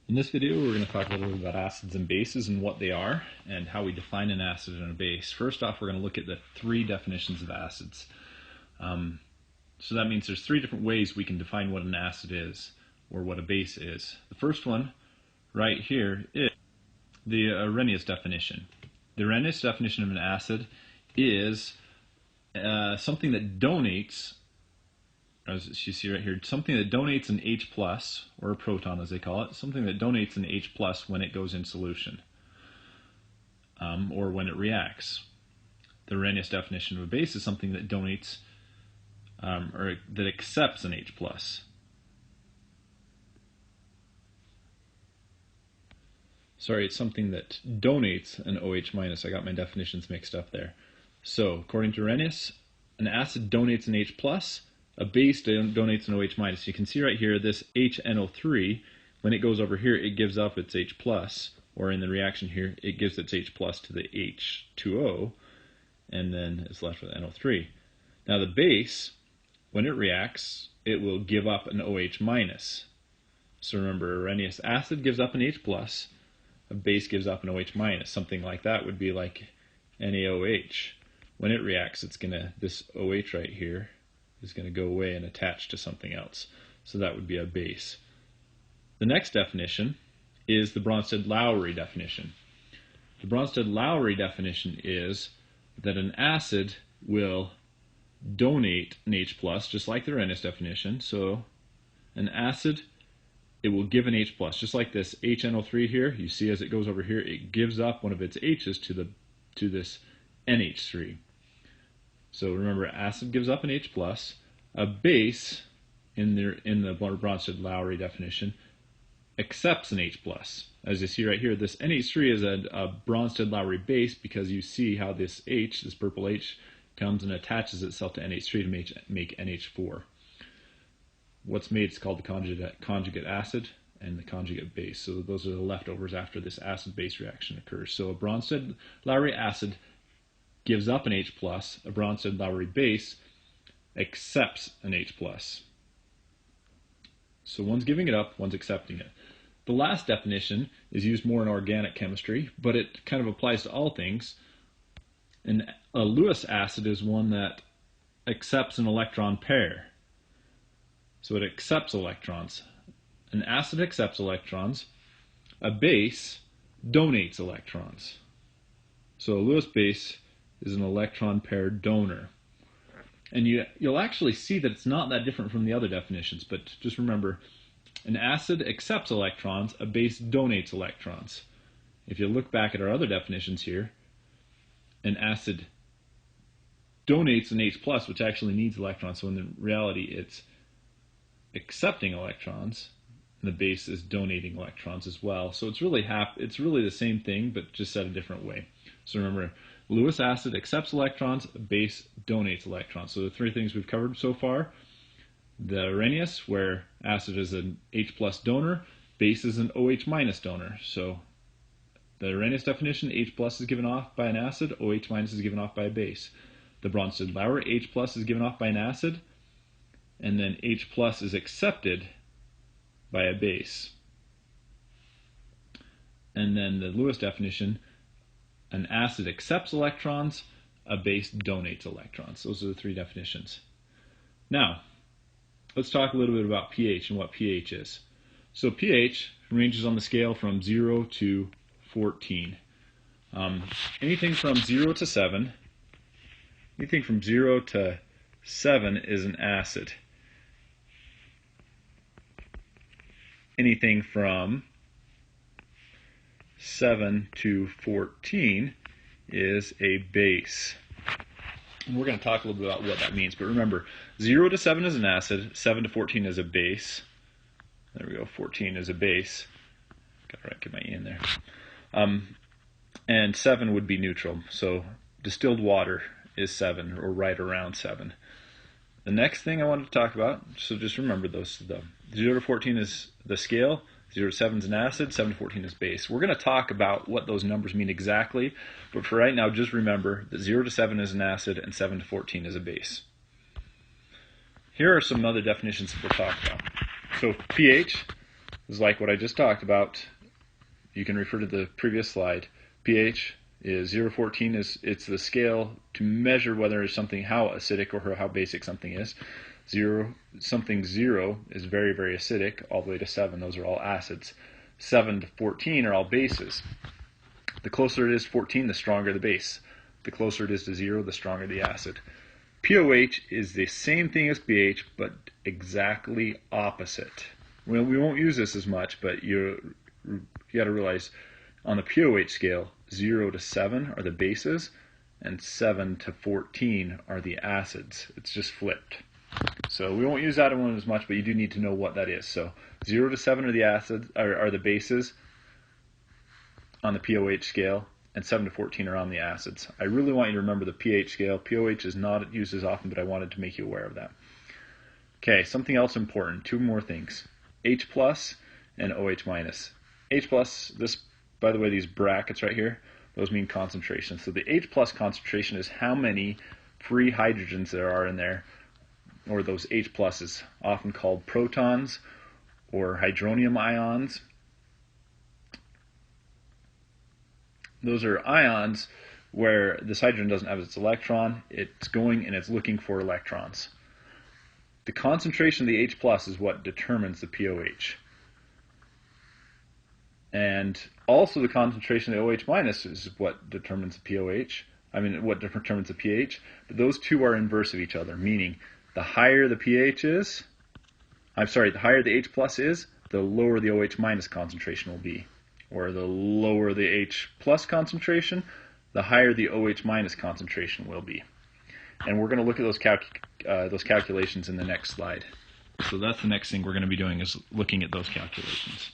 In this video, we're going to talk a little bit about acids and bases and what they are and how we define an acid and a base. First off, we're going to look at the three definitions of acids. So that means there's three different ways we can define what an acid is or what a base is. The first one right here is the Arrhenius definition. The Arrhenius definition of an acid is something that donates, as you see right here, something that donates an H plus, or a proton as they call it, something that donates an H plus when it goes in solution, or when it reacts. The Arrhenius definition of a base is something that donates, or that accepts an H plus. Sorry, it's something that donates an OH minus. I got my definitions mixed up there. So, according to Arrhenius, an acid donates an H plus, a base donates an OH minus. You can see right here this HNO3, when it goes over here, it gives up its H plus, or in the reaction here, it gives its H plus to the H2O, and then it's left with NO3. Now the base, when it reacts, it will give up an OH minus. So remember, Arrhenius acid gives up an H plus, a base gives up an OH minus. Something like that would be like NaOH. When it reacts, it's gonna, this OH right here is going to go away and attach to something else. So that would be a base. The next definition is the Bronsted-Lowry definition. The Bronsted-Lowry definition is that an acid will donate an H plus, just like the Arrhenius definition. So an acid, it will give an H plus, just like this HNO3 here. You see as it goes over here, it gives up one of its H's to this NH3. So remember, acid gives up an H plus. A base, in the Bronsted-Lowry definition, accepts an H plus. As you see right here, this NH3 is a Bronsted-Lowry base because you see how this H, this purple H, comes and attaches itself to NH3 to make NH4. What's made is called the conjugate acid and the conjugate base. So those are the leftovers after this acid-base reaction occurs. So a Bronsted-Lowry acid gives up an H plus, a Bronsted-Lowry base accepts an H plus. So one's giving it up, one's accepting it. The last definition is used more in organic chemistry, but it kind of applies to all things. And a Lewis acid is one that accepts an electron pair. So it accepts electrons. An acid accepts electrons. A base donates electrons. So a Lewis base is an electron pair donor. And you'll actually see that it's not that different from the other definitions, but just remember, an acid accepts electrons, a base donates electrons. If you look back at our other definitions here, an acid donates an H plus, which actually needs electrons, so in reality it's accepting electrons, and the base is donating electrons as well. So it's really the same thing, but just said a different way. So remember, Lewis acid accepts electrons, a base donates electrons. So the three things we've covered so far: the Arrhenius, where acid is an H plus donor, base is an OH minus donor. So the Arrhenius definition, H plus is given off by an acid, OH minus is given off by a base. The Bronsted-Lowry, H plus is given off by an acid, and then H plus is accepted by a base. And then the Lewis definition, an acid accepts electrons, a base donates electrons. Those are the three definitions. Now, let's talk a little bit about pH and what pH is. So pH ranges on the scale from 0 to 14. Anything from 0 to 7, anything from 0 to 7 is an acid. Anything from 7 to 14 is a base. And we're going to talk a little bit about what that means. But remember, 0 to 7 is an acid, 7 to 14 is a base. There we go, 14 is a base. Got to get my E in there. And 7 would be neutral. So distilled water is 7, or right around 7. The next thing I wanted to talk about, so just remember those. The 0 to 14 is the scale. 0 to 7 is an acid, 7 to 14 is base. We're going to talk about what those numbers mean exactly, but for right now, just remember that 0 to 7 is an acid and 7 to 14 is a base. Here are some other definitions that we'll talk about. So pH is like what I just talked about. You can refer to the previous slide. pH is 0 to 14 it's the scale to measure whether something, how acidic or how basic something is. Something 0 is very, very acidic, all the way to 7. Those are all acids. 7 to 14 are all bases. The closer it is to 14, the stronger the base. The closer it is to 0, the stronger the acid. pOH is the same thing as pH, but exactly opposite. Well, we won't use this as much, but you got to realize on the pOH scale, 0 to 7 are the bases, and 7 to 14 are the acids. It's just flipped. So we won't use that one as much, but you do need to know what that is. So 0 to 7 are the acids, are the bases on the pOH scale, and 7 to 14 are on the acids. I really want you to remember the pH scale. pOH is not used as often, but I wanted to make you aware of that. Okay, something else important. Two more things. H plus and OH minus. H plus, this, by the way, these brackets right here, those mean concentration. So the H plus concentration is how many free hydrogens there are in there, or those H pluses, often called protons or hydronium ions. Those are ions where this hydrogen doesn't have its electron. It's going and it's looking for electrons. The concentration of the H plus is what determines the pOH. And also the concentration of the OH minus is what determines the pOH. What determines the pH. But those two are inverse of each other, meaning the higher the pH is, the higher the H plus is, the lower the OH minus concentration will be. Or the lower the H plus concentration, the higher the OH minus concentration will be. And we're going to look at those calculations in the next slide. So that's the next thing we're going to be doing, is looking at those calculations.